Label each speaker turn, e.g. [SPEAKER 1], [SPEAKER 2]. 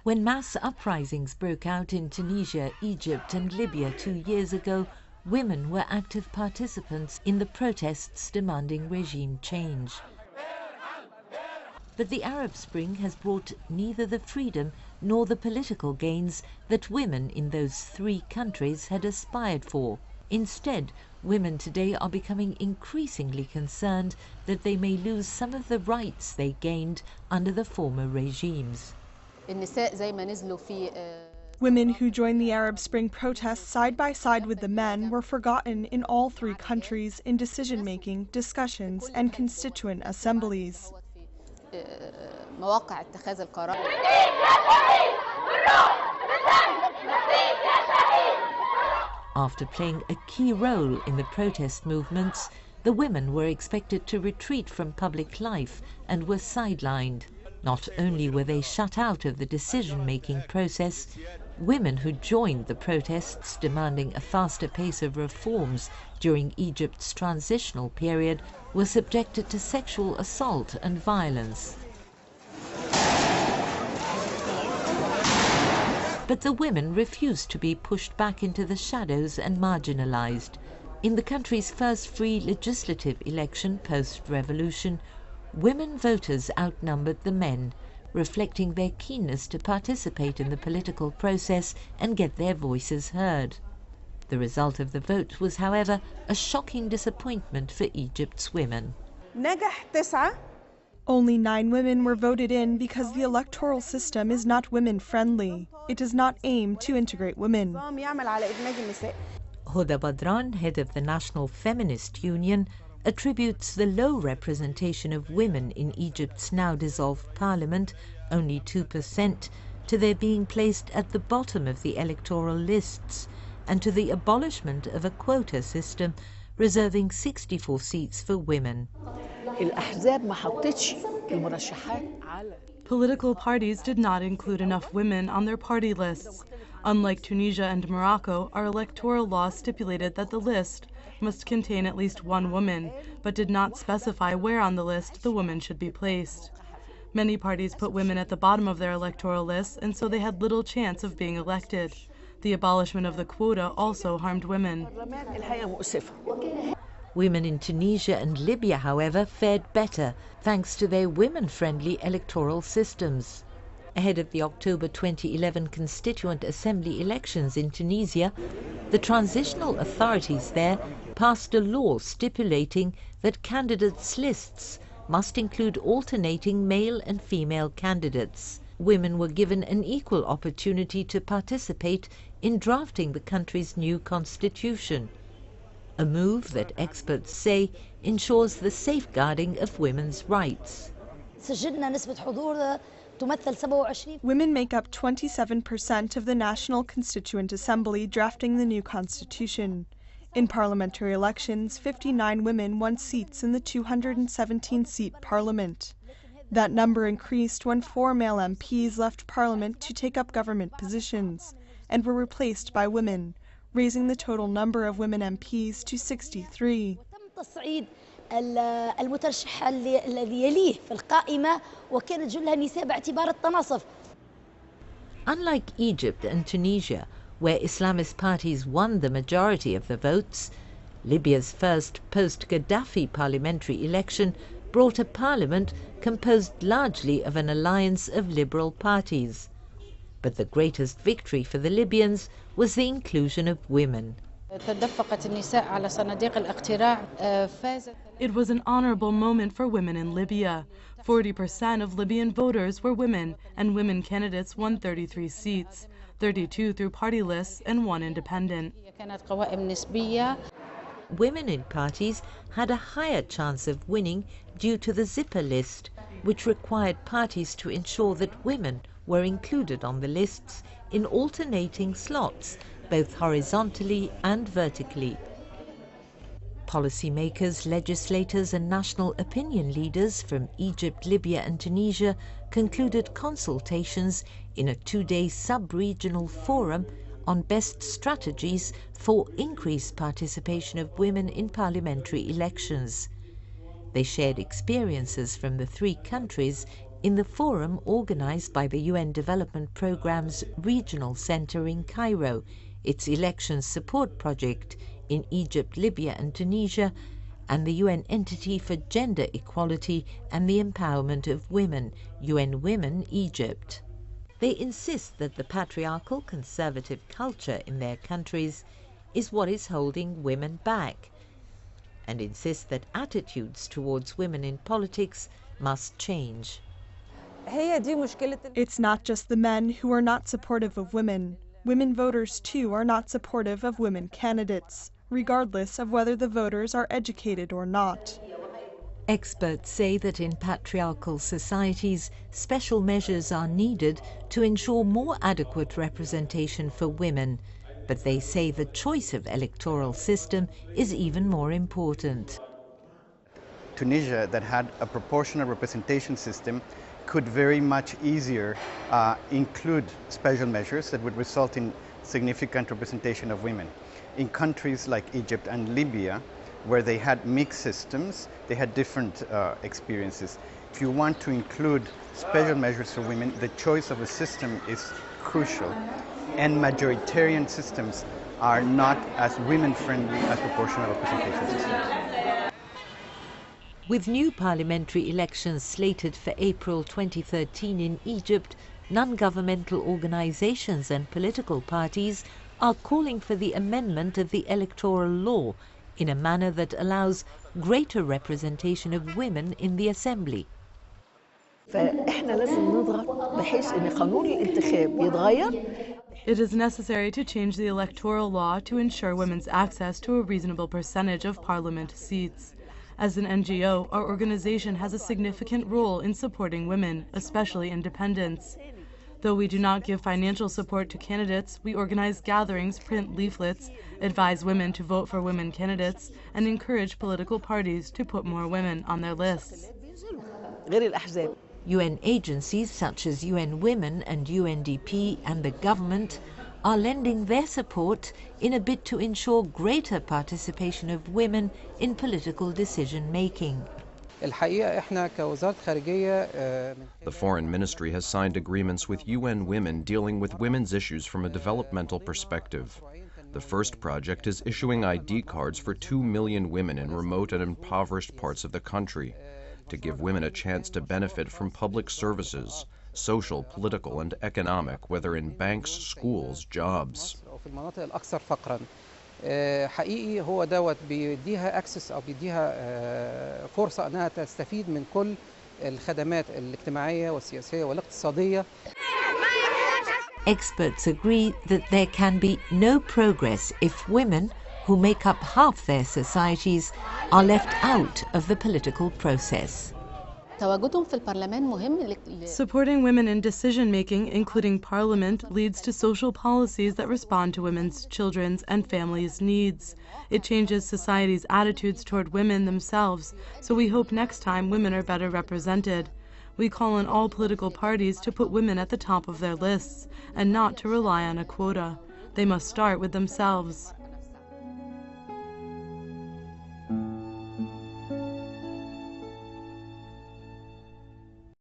[SPEAKER 1] When mass uprisings broke out in Tunisia, Egypt and Libya 2 years ago, women were active participants in the protests demanding regime change. But the Arab Spring has brought neither the freedom nor the political gains that women in those 3 countries had aspired for. Instead, women today are becoming increasingly concerned that they may lose some of the rights they gained under the former regimes.
[SPEAKER 2] Women who joined the Arab Spring protests side by side with the men were forgotten in all 3 countries in decision-making, discussions, and constituent assemblies.
[SPEAKER 1] After playing a key role in the protest movements, the women were expected to retreat from public life and were sidelined. Not only were they shut out of the decision-making process, women who joined the protests demanding a faster pace of reforms during Egypt's transitional period were subjected to sexual assault and violence. But the women refused to be pushed back into the shadows and marginalized. In the country's first free legislative election post-revolution, women voters outnumbered the men, reflecting their keenness to participate in the political process and get their voices heard. The result of the vote was, however, a shocking disappointment for Egypt's women.
[SPEAKER 2] Only 9 women were voted in because the electoral system is not women-friendly. It does not aim to integrate women.
[SPEAKER 1] Huda Badran, head of the National Feminist Union, attributes the low representation of women in Egypt's now dissolved parliament, only 2%, to their being placed at the bottom of the electoral lists and to the abolishment of a quota system reserving 64 seats for women.
[SPEAKER 3] Political parties did not include enough women on their party lists. Unlike Tunisia and Morocco, our electoral law stipulated that the list must contain at least 1 woman, but did not specify where on the list the woman should be placed. Many parties put women at the bottom of their electoral lists, and so they had little chance of being elected. The abolishment of the quota also harmed women.
[SPEAKER 1] Women in Tunisia and Libya, however, fared better, thanks to their women-friendly electoral systems. Ahead of the October 2011 Constituent Assembly elections in Tunisia, the transitional authorities there passed a law stipulating that candidates' lists must include alternating male and female candidates. Women were given an equal opportunity to participate in drafting the country's new constitution, a move that experts say ensures the safeguarding of women's rights.
[SPEAKER 2] Women make up 27% of the National Constituent Assembly drafting the new constitution. In parliamentary elections, 59 women won seats in the 217-seat parliament. That number increased when 4 male MPs left parliament to take up government positions and were replaced by women, raising the total number of women MPs to 63.
[SPEAKER 1] Unlike Egypt and Tunisia, where Islamist parties won the majority of the votes, Libya's first post-Gaddafi parliamentary election brought a parliament composed largely of an alliance of liberal parties. But the greatest victory for the Libyans was the inclusion of women.
[SPEAKER 3] It was an honorable moment for women in Libya. 40% of Libyan voters were women, and women candidates won 33 seats, 32 through party lists and 1 independent.
[SPEAKER 1] Women in parties had a higher chance of winning due to the zipper list, which required parties to ensure that women were included on the lists in alternating slots, both horizontally and vertically. Policymakers, legislators and national opinion leaders from Egypt, Libya and Tunisia concluded consultations in a 2-day sub-regional forum on best strategies for increased participation of women in parliamentary elections. They shared experiences from the 3 countries in the forum organized by the UN Development Programme's Regional Center in Cairo, its Elections Support Project in Egypt, Libya and Tunisia, and the UN Entity for Gender Equality and the Empowerment of Women, UN Women Egypt. They insist that the patriarchal conservative culture in their countries is what is holding women back, and insist that attitudes towards women in politics must change.
[SPEAKER 2] It's not just the men who are not supportive of women. Women voters, too, are not supportive of women candidates, regardless of whether the voters are educated or not.
[SPEAKER 1] Experts say that in patriarchal societies, special measures are needed to ensure more adequate representation for women, but they say the choice of electoral system is even more important.
[SPEAKER 4] Tunisia, that had a proportional representation system, could very much easier include special measures that would result in significant representation of women. In countries like Egypt and Libya, where they had mixed systems, they had different experiences. If you want to include special measures for women, the choice of a system is crucial. And majoritarian systems are not as women-friendly as proportional representation systems.
[SPEAKER 1] With new parliamentary elections slated for April 2013 in Egypt, non-governmental organizations and political parties are calling for the amendment of the electoral law in a manner that allows greater representation of women in the assembly.
[SPEAKER 3] It is necessary to change the electoral law to ensure women's access to a reasonable percentage of parliament seats. As an NGO, our organization has a significant role in supporting women, especially independents. Though we do not give financial support to candidates, we organize gatherings, print leaflets, advise women to vote for women candidates, and encourage political parties to put more women on their lists.
[SPEAKER 1] UN agencies such as UN Women and UNDP and the government are lending their support in a bid to ensure greater participation of women in political decision-making.
[SPEAKER 5] The Foreign Ministry has signed agreements with UN Women dealing with women's issues from a developmental perspective. The first project is issuing ID cards for 2 million women in remote and impoverished parts of the country, to give women a chance to benefit from public services, social, political, and economic, whether in banks, schools, jobs.
[SPEAKER 6] حقيقي هو دوت بيديها اكسس او بيديها فرصه انها تستفيد من كل الخدمات الاجتماعيه والسياسيه والاقتصاديه.
[SPEAKER 1] Experts agree that there can be no progress if women, who make up half their societies, are left out of the political process.
[SPEAKER 3] Supporting women in decision-making, including parliament, leads to social policies that respond to women's, children's, and families' needs. It changes society's attitudes toward women themselves, so we hope next time women are better represented. We call on all political parties to put women at the top of their lists, and not to rely on a quota. They must start with themselves.